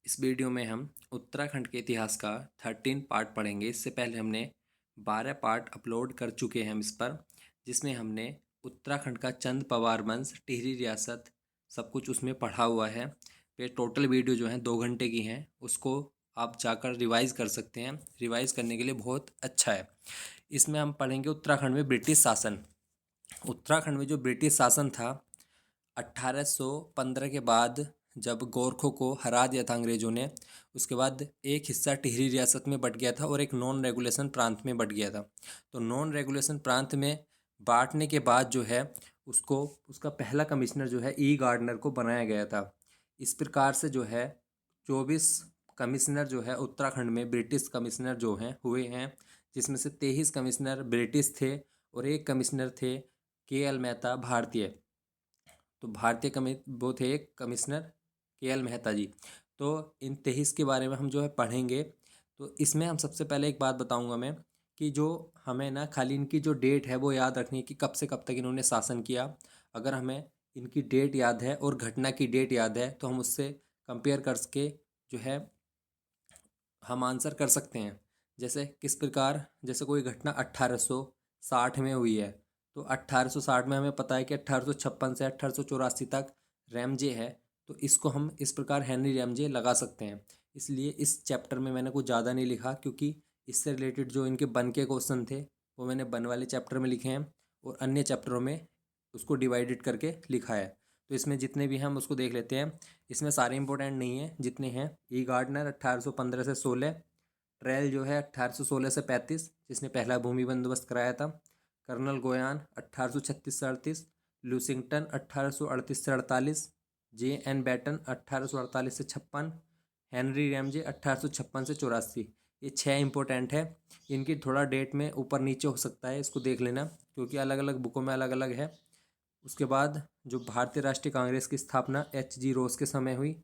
इस वीडियो में हम उत्तराखंड के इतिहास का 13 पार्ट पढ़ेंगे। इससे पहले हमने 12 पार्ट अपलोड कर चुके हैं हम इस पर, जिसमें हमने उत्तराखंड का चंद पवार वंश, टिहरी रियासत, सब कुछ उसमें पढ़ा हुआ है। ये टोटल वीडियो जो है 2 घंटे की हैं, उसको आप जाकर रिवाइज कर सकते हैं। रिवाइज करने के लिए बहुत अच्छा है। इसमें हम पढ़ेंगे उत्तराखंड में ब्रिटिश शासन। उत्तराखंड में जो ब्रिटिश शासन था 1815 के बाद, जब गोरखों को हरा दिया था अंग्रेज़ों ने, उसके बाद एक हिस्सा टिहरी रियासत में बट गया था और एक नॉन रेगुलेशन प्रांत में बट गया था। तो नॉन रेगुलेशन प्रांत में बांटने के बाद जो है उसको, उसका पहला कमिश्नर जो है ई गार्डनर को बनाया गया था। इस प्रकार से जो है 24 कमिश्नर जो है उत्तराखंड में ब्रिटिश कमिश्नर जो हैं हुए हैं, जिसमें से 23 कमिश्नर ब्रिटिश थे और एक कमिश्नर थे के एल मेहता भारतीय। तो भारतीय वो थे एक कमिश्नर के एल मेहता जी। तो इन 23 के बारे में हम जो है पढ़ेंगे। तो इसमें हम सबसे पहले एक बात बताऊंगा मैं, कि जो हमें ना खाली इनकी जो डेट है वो याद रखनी है कि कब से कब तक इन्होंने शासन किया। अगर हमें इनकी डेट याद है और घटना की डेट याद है तो हम उससे कंपेयर करके जो है हम आंसर कर सकते हैं। जैसे किस प्रकार, जैसे कोई घटना 1860 में हुई है, तो 1860 में हमें पता है कि 1856 से 1884 तक रैमजे है। तो इसको हम इस प्रकार हेनरी रैमजे लगा सकते हैं। इसलिए इस चैप्टर में मैंने कुछ ज़्यादा नहीं लिखा, क्योंकि इससे रिलेटेड जो इनके बन के क्वेश्चन थे वो मैंने बन वाले चैप्टर में लिखे हैं और अन्य चैप्टरों में उसको डिवाइडेड करके लिखा है। तो इसमें जितने भी हैं हम उसको देख लेते हैं। इसमें सारे इंपॉर्टेंट नहीं है जितने हैं। ई गार्डनर 1815 से 16, ट्रेल जो है 1816 से 35, जिसने पहला भूमि बंदोबस्त कराया था। कर्नल गोयान 1836 से 38, लूसिंगटन 1838 से 48, जे एन बैटन 1848 से 56, हेनरी रैमजे 1856 से 84। ये 6 इंपॉर्टेंट है। इनकी थोड़ा डेट में ऊपर नीचे हो सकता है, इसको देख लेना, क्योंकि अलग अलग बुकों में अलग अलग है। उसके बाद जो भारतीय राष्ट्रीय कांग्रेस की स्थापना एच जी रोज के समय हुई,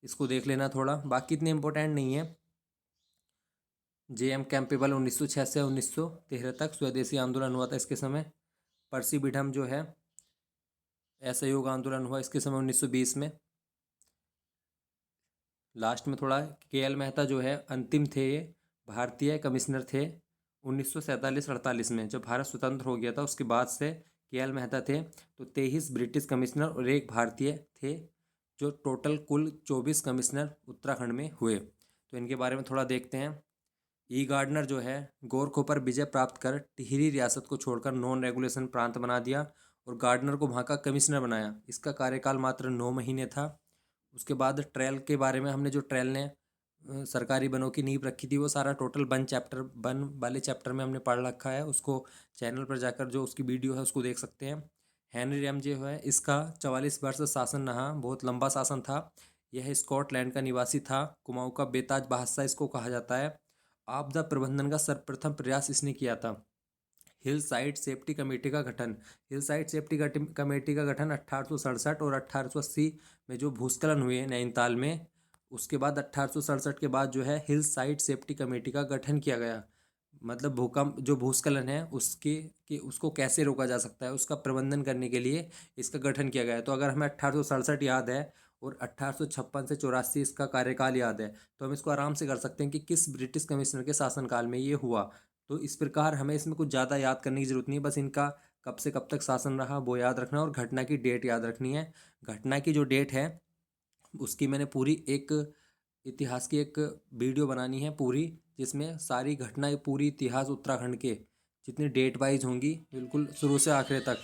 इसको देख लेना थोड़ा, बाकी इतने इम्पोर्टेंट नहीं है। जे एम कैंपेबल 1906 से 1913 तक स्वदेशी आंदोलन हुआ था इसके समय। पर्सी बिडम जो है असहयोग आंदोलन हुआ इसके समय 1920 में। लास्ट में थोड़ा के एल मेहता जो है अंतिम थे, ये भारतीय कमिश्नर थे 1947-48 में, जब भारत स्वतंत्र हो गया था उसके बाद से के एल मेहता थे। तो 23 ब्रिटिश कमिश्नर और एक भारतीय थे, जो टोटल कुल 24 कमिश्नर उत्तराखंड में हुए। तो इनके बारे में थोड़ा देखते हैं। ई गार्डनर जो है गोरखों पर विजय प्राप्त कर टिहरी रियासत को छोड़कर नॉन रेगुलेशन प्रांत बना दिया और गार्डनर को वहाँ का कमिश्नर बनाया। इसका कार्यकाल मात्र 9 महीने था। उसके बाद ट्रेल के बारे में हमने, जो ट्रेल ने सरकारी बनों की नींव रखी थी, वो सारा टोटल बन वाले चैप्टर में हमने पढ़ रखा है। उसको चैनल पर जाकर जो उसकी वीडियो है उसको देख सकते हैं। हेनरी रैम जो है इसका 44 वर्ष शासन रहा, बहुत लंबा शासन था। यह स्कॉटलैंड का निवासी था। कुमाऊं का बेताज बादशाह इसको कहा जाता है। आपदा प्रबंधन का सर्वप्रथम प्रयास इसने किया था। हिल साइड सेफ्टी कमेटी का गठन, हिल साइड सेफ्टी कमेटी का गठन 1867 और 1880 में जो भूस्खलन हुए नैनीताल में, उसके बाद 1867 के बाद जो है हिल साइड सेफ्टी कमेटी का गठन किया गया। मतलब भूकंप, जो भूस्खलन है उसके कि उसको कैसे रोका जा सकता है, उसका प्रबंधन करने के लिए इसका गठन किया गया है। तो अगर हमें 1867 याद है और 1856 से 84 इसका कार्यकाल याद है, तो हम इसको आराम से कर सकते हैं कि किस ब्रिटिश कमिश्नर के शासनकाल में ये हुआ। तो इस प्रकार हमें इसमें कुछ ज़्यादा याद करने की ज़रूरत नहीं है, बस इनका कब से कब तक शासन रहा वो याद रखना और घटना की डेट याद रखनी है। घटना की जो डेट है उसकी मैंने पूरी एक इतिहास की एक वीडियो बनानी है पूरी, जिसमें सारी घटना, पूरी इतिहास उत्तराखंड के जितनी डेट वाइज होंगी बिल्कुल शुरू से आखिर तक।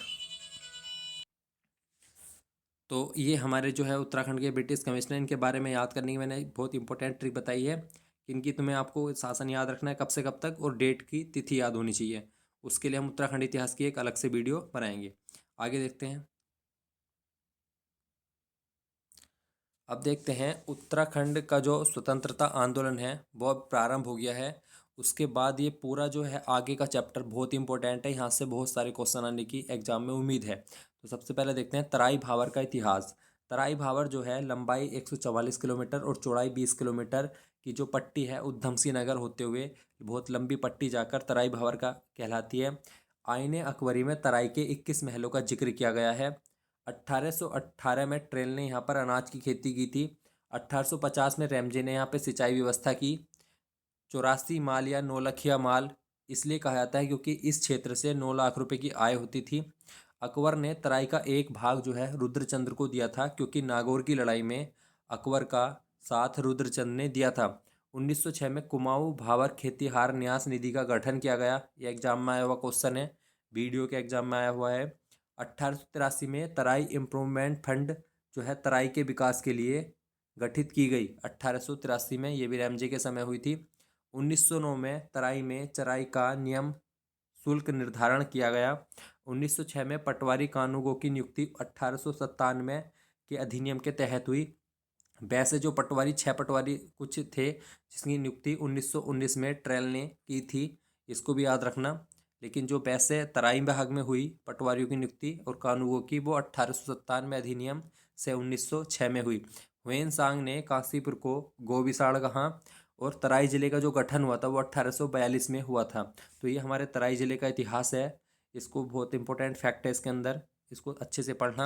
तो ये हमारे जो है उत्तराखंड के ब्रिटिश कमिश्नर, इनके बारे में याद करने की मैंने बहुत इंपॉर्टेंट ट्रिक बताई है। इनकी तुम्हें आपको शासन याद रखना है कब से कब तक और डेट की तिथि याद होनी चाहिए। उसके लिए हम उत्तराखंड इतिहास की एक अलग से वीडियो बनाएंगे। आगे देखते हैं। अब देखते हैं उत्तराखंड का जो स्वतंत्रता आंदोलन है वो अब प्रारंभ हो गया है। उसके बाद ये पूरा जो है आगे का चैप्टर बहुत इंपॉर्टेंट है, यहाँ से बहुत सारे क्वेश्चन आने की एग्जाम में उम्मीद है। तो सबसे पहले देखते हैं तराई भावर का इतिहास। तराई भावर जो है लंबाई 144 किलोमीटर और चौड़ाई 20 किलोमीटर की जो पट्टी है उधम सिंह नगर होते हुए बहुत लंबी पट्टी जाकर तराई भावर का कहलाती है। आईने अकबरी में तराई के 21 महलों का जिक्र किया गया है। 1818 में ट्रेल ने यहाँ पर अनाज की खेती की थी। 1850 में रैमजे ने यहाँ पे सिंचाई व्यवस्था की। 84 माल या नौलखिया माल इसलिए कहा जाता है क्योंकि इस क्षेत्र से 9 लाख रुपए की आय होती थी। अकबर ने तराई का एक भाग जो है रुद्रचंद्र को दिया था क्योंकि नागौर की लड़ाई में अकबर का साथ रुद्रचंद्र ने दिया था। 1906 में कुमाऊं भावर खेतिहार न्यास निधि का गठन किया गया। यह एग्जाम में आया हुआ क्वेश्चन है, वीडियो के एग्जाम में आया हुआ है। 1883 में तराई इम्प्रूवमेंट फंड जो है तराई के विकास के लिए गठित की गई। 1883 में, ये भी रैमजे के समय हुई थी। 1909 में तराई में चराई का नियम शुल्क निर्धारण किया गया। 1906 में पटवारी कानूनगो की नियुक्ति 1897 के अधिनियम के तहत हुई। वैसे जो पटवारी 6 पटवारी कुछ थे जिसकी नियुक्ति 1919 में ट्रेल ने की थी, इसको भी याद रखना। लेकिन जो वैसे तराई भाग में हुई पटवारियों की नियुक्ति और कानूनगो की, वो 1897 अधिनियम से 1906 में हुई। हुएन सांग ने काशीपुर को गोविसाड़ कहा और तराई जिले का जो गठन हुआ था वो 1842 में हुआ था। तो ये हमारे तराई जिले का इतिहास है, इसको बहुत इंपॉर्टेंट फैक्ट है इसके अंदर, इसको अच्छे से पढ़ना।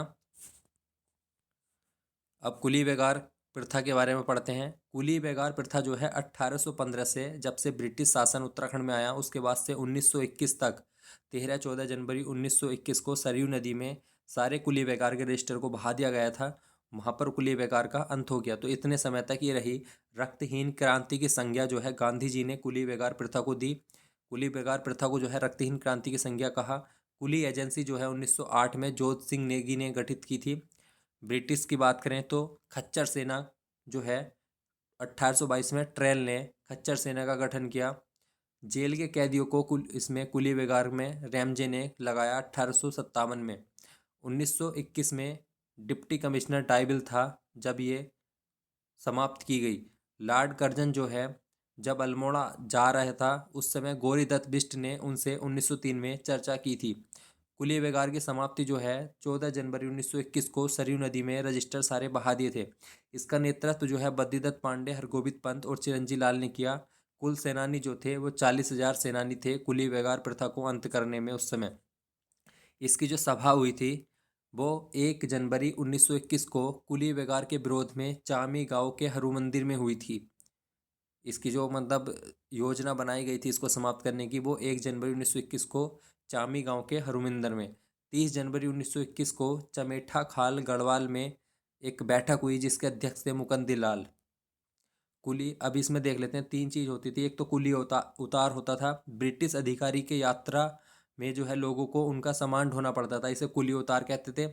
अब कुली बेगार प्रथा के बारे में पढ़ते हैं। कुली बेगार प्रथा जो है 1815 से, जब से ब्रिटिश शासन उत्तराखंड में आया उसके बाद से 1921 तक 13-14 जनवरी 1921 को सरयू नदी में सारे कुली बेगार के रजिस्टर को बहा दिया गया था। वहाँ पर कुली बेगार का अंत हो गया। तो इतने समय तक ये रही। रक्तहीन क्रांति की संज्ञा जो है गांधी जी ने कुली बेगार प्रथा को दी। कुली बेगार प्रथा को जो है रक्तहीन क्रांति की संज्ञा कहा। कुली एजेंसी जो है 1908 में जोत सिंह नेगी ने गठित की थी। ब्रिटिश की बात करें तो खच्चर सेना जो है 1822 में ट्रेल ने खच्चर सेना का गठन किया। जेल के कैदियों को इसमें कुली बेगार में रैमजे ने लगाया 1857 में। 1921 में डिप्टी कमिश्नर ट्राइबल था जब ये समाप्त की गई। लॉर्ड कर्जन जो है जब अल्मोड़ा जा रहा था उस समय गौरीदत्त बिष्ट ने उनसे 1903 में चर्चा की थी। कुली बेगार की समाप्ति जो है 14 जनवरी 1921 को सरयू नदी में रजिस्टर सारे बहा दिए थे। इसका नेतृत्व जो है बद्रीदत्त पांडे, हरगोविंद पंत और चिरंजी लाल ने किया। कुल सेनानी जो थे वो 40,000 सेनानी थे कुली बेगार प्रथा को अंत करने में उस समय। इसकी जो सभा हुई थी वो 1 जनवरी 1921 को कुली बेगार के विरोध में चामी गांव के हरु मंदिर में हुई थी। इसकी जो मतलब योजना बनाई गई थी इसको समाप्त करने की, वो 1 जनवरी 1921 को चामी गांव के हरुमिंदर में। 30 जनवरी 1921 को चमेठा खाल गढ़वाल में एक बैठक हुई जिसके अध्यक्ष थे मुकंदी लाल। कुली, अब इसमें देख लेते हैं 3 चीज़ होती थी। एक तो कुली उतार होता था। ब्रिटिश अधिकारी के यात्रा में जो है लोगों को उनका सामान ढोना पड़ता था, इसे कुली उतार कहते थे।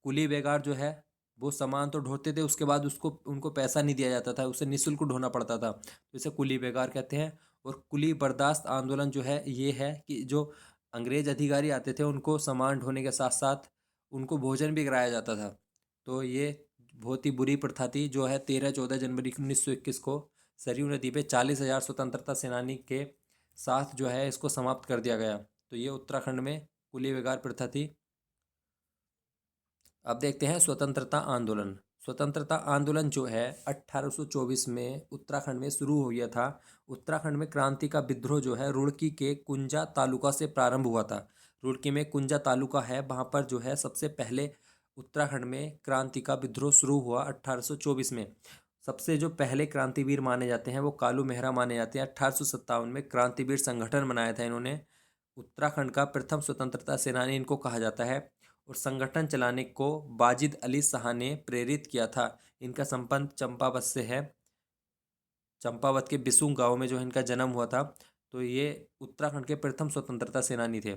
कुली बेगार जो है वो सामान तो ढोते थे, उसके बाद उसको उनको पैसा नहीं दिया जाता था, उसे निःशुल्क ढोना पड़ता था, तो इसे कुली बेगार कहते हैं। और कुली बर्दाश्त आंदोलन जो है ये है कि जो अंग्रेज अधिकारी आते थे उनको सामान ढोने के साथ साथ उनको भोजन भी कराया जाता था। तो ये बहुत ही बुरी प्रथा थी जो है 13-14 जनवरी 1921 को सरयू नदी पे 40,000 स्वतंत्रता सेनानी के साथ जो है इसको समाप्त कर दिया गया। तो ये उत्तराखंड में कुली बेगार प्रथा थी। अब देखते हैं स्वतंत्रता आंदोलन। स्वतंत्रता आंदोलन जो है 1824 में उत्तराखंड में शुरू हो गया था। उत्तराखंड में क्रांति का विद्रोह जो है रुड़की के कुंजा तालुका से प्रारंभ हुआ था। रुड़की में कुंजा तालुका है, वहाँ पर जो है सबसे पहले उत्तराखंड में क्रांति का विद्रोह शुरू हुआ 1824 में। सबसे जो पहले क्रांतिवीर माने जाते हैं वो कालू मेहरा माने जाते हैं। 1857 में क्रांतिवीर संगठन बनाया था इन्होंने। उत्तराखंड का प्रथम स्वतंत्रता सेनानी इनको कहा जाता है और संगठन चलाने को वाजिद अली शाह ने प्रेरित किया था। इनका संबंध चंपावत से है। चंपावत के बिसुंग गांव में जो इनका जन्म हुआ था। तो ये उत्तराखंड के प्रथम स्वतंत्रता सेनानी थे।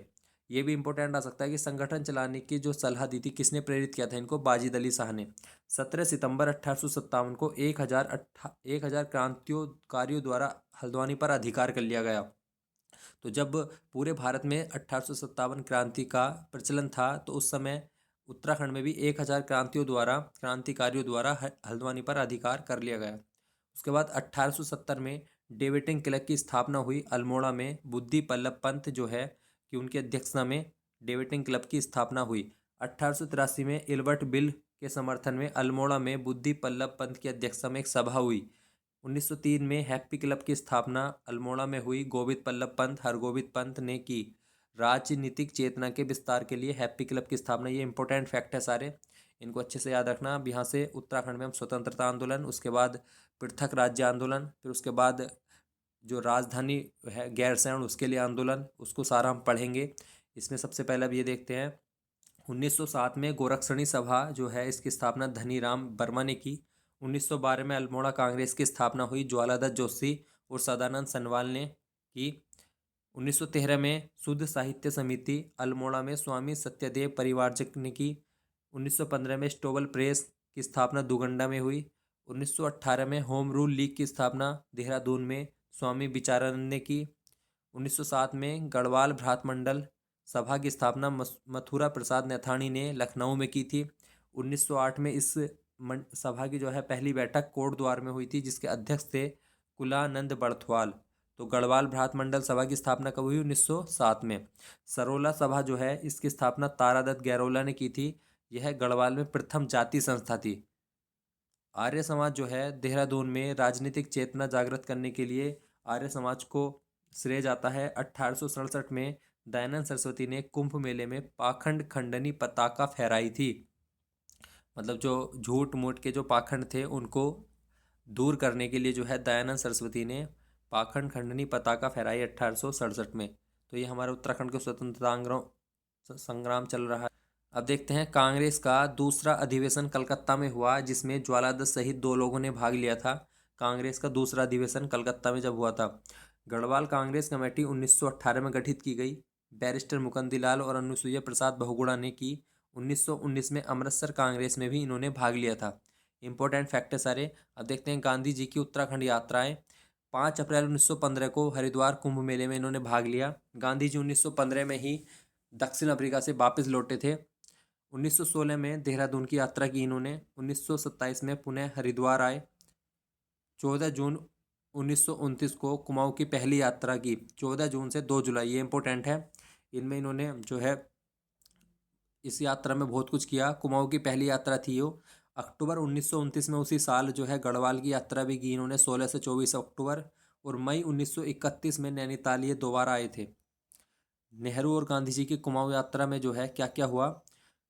ये भी इंपॉर्टेंट आ सकता है कि संगठन चलाने की जो सलाह दी थी किसने प्रेरित किया था इनको, वाजिद अली शाह ने। 17 सितंबर 1857 को 1,000 क्रांतिकारियों द्वारा हल्द्वानी पर अधिकार कर लिया गया। तो जब पूरे भारत में 1857 क्रांति का प्रचलन था तो उस समय उत्तराखंड में भी 1,000 क्रांतिकारियों द्वारा हल्द्वानी पर अधिकार कर लिया गया। उसके बाद 1870 में डेविटिंग क्लब की स्थापना हुई अल्मोड़ा में। बुद्धि पल्लव पंत जो है कि उनकी अध्यक्षता में डेविटिंग क्लब की स्थापना हुई। 1883 में इल्बर्ट बिल के समर्थन में अल्मोड़ा में बुद्धि पल्लव पंत की अध्यक्षता में एक सभा हुई। 1903 में हैप्पी क्लब की स्थापना अल्मोड़ा में हुई। गोविंद पल्लभ पंत, हरगोविंद पंत ने की। राजनीतिक चेतना के विस्तार के लिए हैप्पी क्लब की स्थापना, ये इंपॉर्टेंट फैक्ट है सारे, इनको अच्छे से याद रखना। अब यहाँ से उत्तराखंड में हम स्वतंत्रता आंदोलन, उसके बाद पृथक राज्य आंदोलन, फिर उसके बाद जो राजधानी है गैरसैंण उसके लिए आंदोलन, उसको सारा हम पढ़ेंगे। इसमें सबसे पहले अब ये देखते हैं 1907 में गोरक्षणी सभा जो है इसकी स्थापना धनीराम वर्मा ने की। 1912 में अल्मोड़ा कांग्रेस की स्थापना हुई, ज्वालादत्त जोशी और सदानंद सनवाल ने की। 1913 में शुद्ध साहित्य समिति अल्मोड़ा में स्वामी सत्यदेव परिवारजक ने की। 1915 में स्टोबल प्रेस की स्थापना दुगंडा में हुई। 1918 में होम रूल लीग की स्थापना देहरादून में स्वामी विचारानंद ने की। 1907 में गढ़वाल भ्रात मंडल सभा की स्थापना मथुरा प्रसाद नैथानी ने लखनऊ में की थी। 1908 में इस सभा की जो है पहली बैठक कोट द्वार में हुई थी, जिसके अध्यक्ष थे कुलानंद बड़थवाल। तो गढ़वाल भ्रात मंडल सभा की स्थापना कब हुई? 1907 में। सरोला सभा जो है इसकी स्थापना तारादत्त गैरोला ने की थी। यह गढ़वाल में प्रथम जाति संस्था थी। आर्य समाज जो है देहरादून में राजनीतिक चेतना जागृत करने के लिए आर्य समाज को श्रेय जाता है। 1867 में दयानंद सरस्वती ने कुंभ मेले में पाखंड खंडनी पताका फहराई थी। मतलब जो झूठ मूठ के जो पाखंड थे उनको दूर करने के लिए जो है दयानंद सरस्वती ने पाखंड खंडनी पताका फहराई 1867 में। तो ये हमारे उत्तराखंड के स्वतंत्रता संग्राम चल रहा है। अब देखते हैं कांग्रेस का दूसरा अधिवेशन कलकत्ता में हुआ, जिसमें ज्वालादत्त सहित 2 लोगों ने भाग लिया था। कांग्रेस का दूसरा अधिवेशन कलकत्ता में जब हुआ था। गढ़वाल कांग्रेस कमेटी 1918 में गठित की गई। बैरिस्टर मुकुंदलाल और अनुसुईया प्रसाद बहुगुणा ने की। 1919 में अमृतसर कांग्रेस में भी इन्होंने भाग लिया था। इंपॉर्टेंट फैक्ट सारे। अब देखते हैं गांधी जी की उत्तराखंड यात्राएं। 5 अप्रैल 1915 को हरिद्वार कुंभ मेले में इन्होंने भाग लिया। गांधी जी 1915 में ही दक्षिण अफ्रीका से वापस लौटे थे। 1916 में देहरादून की यात्रा की इन्होंने। 1927 में पुनः हरिद्वार आए। 14 जून 1929 को कुमाऊं की पहली यात्रा की। 14 जून से 2 जुलाई, ये इंपॉर्टेंट है। इनमें इन्होंने जो है इस यात्रा में बहुत कुछ किया। कुमाऊं की पहली यात्रा थी वो। अक्टूबर 1929 में उसी साल जो है गढ़वाल की यात्रा भी की इन्होंने, 16 से 24 अक्टूबर। और मई 1931 में नैनीताल ये दोबारा आए थे। नेहरू और गांधी जी की कुमाऊं यात्रा में जो है क्या क्या हुआ?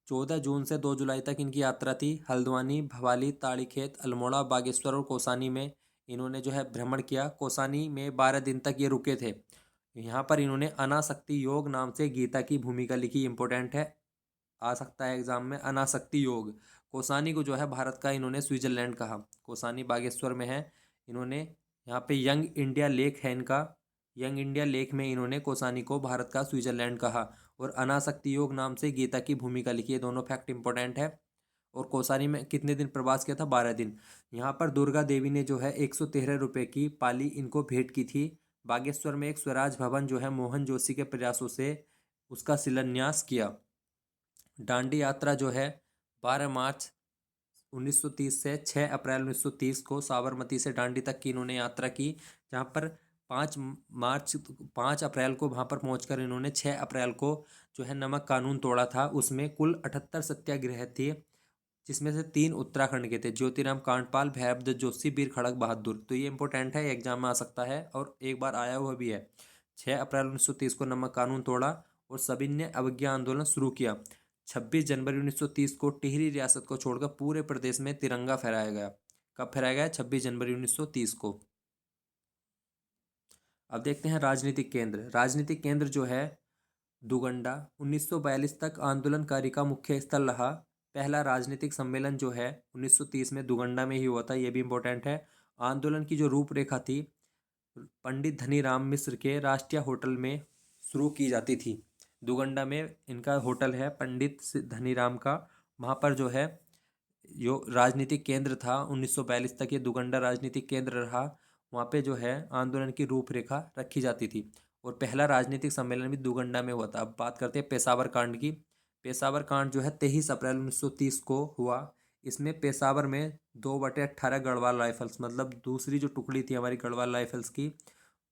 14 जून से 2 जुलाई तक इनकी यात्रा थी। हल्द्वानी, भवाली, ताड़ीखेत, अल्मोड़ा, बागेश्वर और कौसानी में इन्होंने जो है भ्रमण किया। कौसानी में 12 दिन तक ये रुके थे। यहाँ पर इन्होंने अनासक्ति योग नाम से गीता की भूमिका लिखी। इंपॉर्टेंट है, आ सकता है एग्जाम में। अनासक्ति योग। कौसानी को जो है भारत का इन्होंने स्विट्जरलैंड कहा। कौसानी बागेश्वर में है। इन्होंने यहाँ पे यंग इंडिया लेख है इनका। यंग इंडिया लेख में इन्होंने कौसानी को भारत का स्विट्जरलैंड कहा। और अनासक्ति योग नाम से गीता की भूमिका लिखी है। दोनों फैक्ट इंपॉर्टेंट है। और कौसानी में कितने दिन प्रवास किया था? 12 दिन। यहाँ पर दुर्गा देवी ने जो है 113 रुपये की पाली इनको भेंट की थी। बागेश्वर में एक स्वराज भवन जो है मोहन जोशी के प्रयासों से उसका शिलान्यास किया। दांडी यात्रा जो है 12 मार्च 1930 से 6 अप्रैल 1930 को साबरमती से दांडी तक की इन्होंने यात्रा की। जहाँ पर 5 अप्रैल को वहाँ पर पहुँचकर इन्होंने 6 अप्रैल को जो है नमक कानून तोड़ा था। उसमें कुल 78 सत्याग्रह थे, जिसमें से 3 उत्तराखंड के थे। ज्योतिराम कांडपाल, भैरवदत्त जोशी, वीर खड़क बहादुर। तो ये इंपॉर्टेंट है, एग्जाम में आ सकता है और एक बार आया हुआ भी है। 6 अप्रैल 1930 को नमक कानून तोड़ा और सभी ने अवज्ञा आंदोलन शुरू किया। 26 जनवरी 1930 को टिहरी रियासत को छोड़कर पूरे प्रदेश में तिरंगा फहराया गया। कब फहराया गया? 26 जनवरी 1930 को। अब देखते हैं राजनीतिक केंद्र। राजनीतिक केंद्र जो है दुगंडा 1942 तक आंदोलनकारी का मुख्य स्थल रहा। पहला राजनीतिक सम्मेलन जो है 1930 में दुगंडा में ही हुआ था। ये भी इम्पोर्टेंट है। आंदोलन की जो रूपरेखा थी पंडित धनीराम मिश्र के राष्ट्रीय होटल में शुरू की जाती थी। दुगंडा में इनका होटल है पंडित धनीराम का। वहाँ पर जो है जो राजनीतिक केंद्र था 1942 तक ये दुगंडा राजनीतिक केंद्र रहा। वहाँ पे जो है आंदोलन की रूपरेखा रखी जाती थी। और पहला राजनीतिक सम्मेलन भी दुगंडा में हुआ था। अब बात करते हैं पेशावर कांड की। पेशावर कांड जो है 23 अप्रैल 1930 को हुआ। इसमें पेशावर में 2/18 गढ़वाल राइफल्स, मतलब दूसरी जो टुकड़ी थी हमारी गढ़वाल राइफल्स की,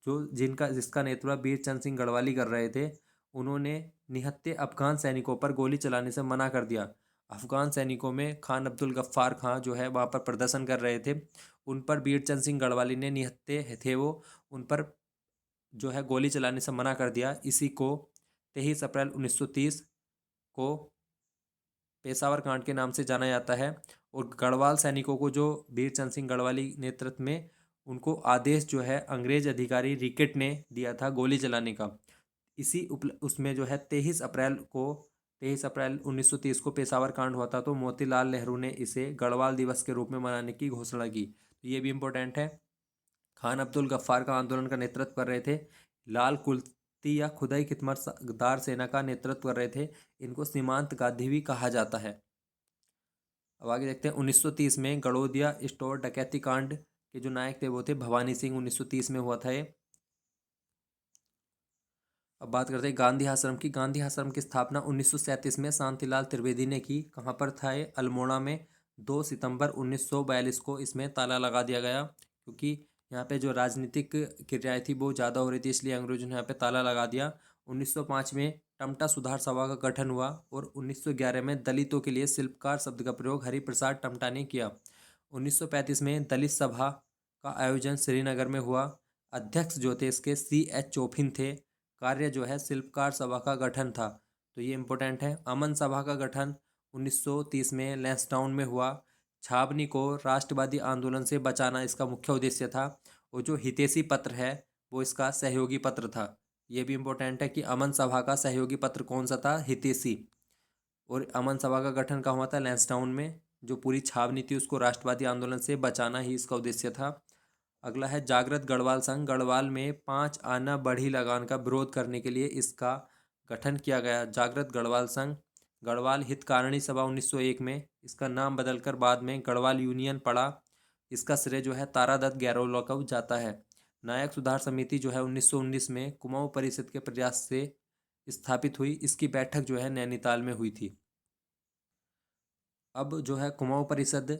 जिसका नेतृत्व वीर चंद सिंह गढ़वाली कर रहे थे, उन्होंने निहत्थे अफगान सैनिकों पर गोली चलाने से मना कर दिया। अफगान सैनिकों में खान अब्दुल गफ्फार खां जो है वहाँ पर प्रदर्शन कर रहे थे। उन पर वीर चंद सिंह गढ़वाली ने निहत्थे थे वो, उन पर जो है गोली चलाने से मना कर दिया। इसी को 23 अप्रैल 1930 को पेशावर कांड के नाम से जाना जाता है। और गढ़वाल सैनिकों को जो वीरचंद सिंह गढ़वाली नेतृत्व में उनको आदेश जो है अंग्रेज अधिकारी रिकेट ने दिया था गोली चलाने का। उसमें जो है 23 अप्रैल 1930 को पेशावर कांड हुआ था। तो मोतीलाल नेहरू ने इसे गढ़वाल दिवस के रूप में मनाने की घोषणा की। तो ये भी इम्पोर्टेंट है। खान अब्दुल गफ्फार का आंदोलन का नेतृत्व कर रहे थे। लाल कुर्ती या खुदाई खिदमतगार सेना का नेतृत्व कर रहे थे। इनको सीमांत गांधी भी कहा जाता है। अब आगे देखते हैं 1930 में गड़ोदिया स्टोर डकैती कांड के जो नायक थे वो थे भवानी सिंह। 1930 में हुआ था ये। अब बात करते हैं गांधी आश्रम की। गांधी आश्रम की स्थापना 1937 में शांतिलाल त्रिवेदी ने की। कहाँ पर था ये? अल्मोड़ा में। 2 सितंबर 1942 को इसमें ताला लगा दिया गया, क्योंकि यहाँ पे जो राजनीतिक क्रियाएं थी वो ज़्यादा हो रही थी, इसलिए अंग्रेजों ने यहाँ पे ताला लगा दिया। 1905 में टमटा सुधार सभा का गठन हुआ और 1911 में दलितों के लिए शिल्पकार शब्द का प्रयोग हरिप्रसाद टमटा ने किया। 1935 में दलित सभा का आयोजन श्रीनगर में हुआ। अध्यक्ष जो थे इसके C.H. चोफिन थे। कार्य जो है शिल्पकार सभा का गठन था। तो ये इम्पोर्टेंट है। अमन सभा का गठन 1930 में लैंसडाउन में हुआ। छावनी को राष्ट्रवादी आंदोलन से बचाना इसका मुख्य उद्देश्य था। और जो हितैषी पत्र है वो इसका सहयोगी पत्र था। ये भी इम्पोर्टेंट है कि अमन सभा का सहयोगी पत्र कौन सा था? हितैषी। और अमन सभा का गठन कहाँ हुआ था? लैंसडाउन में। जो पूरी छावनी थी उसको राष्ट्रवादी आंदोलन से बचाना ही इसका उद्देश्य था। अगला है जागृत गढ़वाल संघ। गढ़वाल में 5 आना बढ़ी लगान का विरोध करने के लिए इसका गठन किया गया। जागृत गढ़वाल संघ। गढ़वाल हितकारिणी सभा 1901 में। इसका नाम बदलकर बाद में गढ़वाल यूनियन पड़ा। इसका श्रेय जो है तारादत्त गैरोला को जाता है। नायक सुधार समिति जो है 1919 में कुमाऊं परिषद के प्रयास से स्थापित हुई। इसकी बैठक जो है नैनीताल में हुई थी। अब जो है कुमाऊं परिषद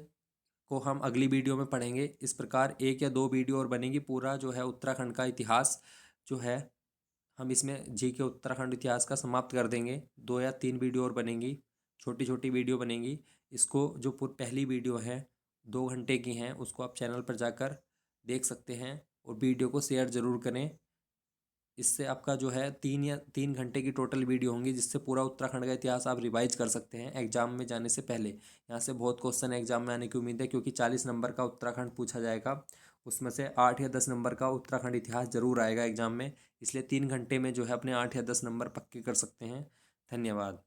को हम अगली वीडियो में पढ़ेंगे। इस प्रकार 1 या 2 वीडियो और बनेगी। पूरा जो है उत्तराखंड का इतिहास जो है हम इसमें जी के उत्तराखंड इतिहास का समाप्त कर देंगे। 2 या 3 वीडियो और बनेंगी, छोटी छोटी वीडियो बनेंगी। इसको जो पहली वीडियो है 2 घंटे की हैं, उसको आप चैनल पर जाकर देख सकते हैं। और वीडियो को शेयर ज़रूर करें। इससे आपका जो है 3 घंटे की टोटल वीडियो होंगी, जिससे पूरा उत्तराखंड का इतिहास आप रिवाइज कर सकते हैं एग्जाम में जाने से पहले। यहाँ से बहुत क्वेश्चन एग्जाम में आने की उम्मीद है, क्योंकि 40 नंबर का उत्तराखंड पूछा जाएगा। उसमें से 8 या 10 नंबर का उत्तराखंड इतिहास जरूर आएगा एग्जाम में। इसलिए 3 घंटे में जो है अपने 8 या 10 नंबर पक्के कर सकते हैं। धन्यवाद।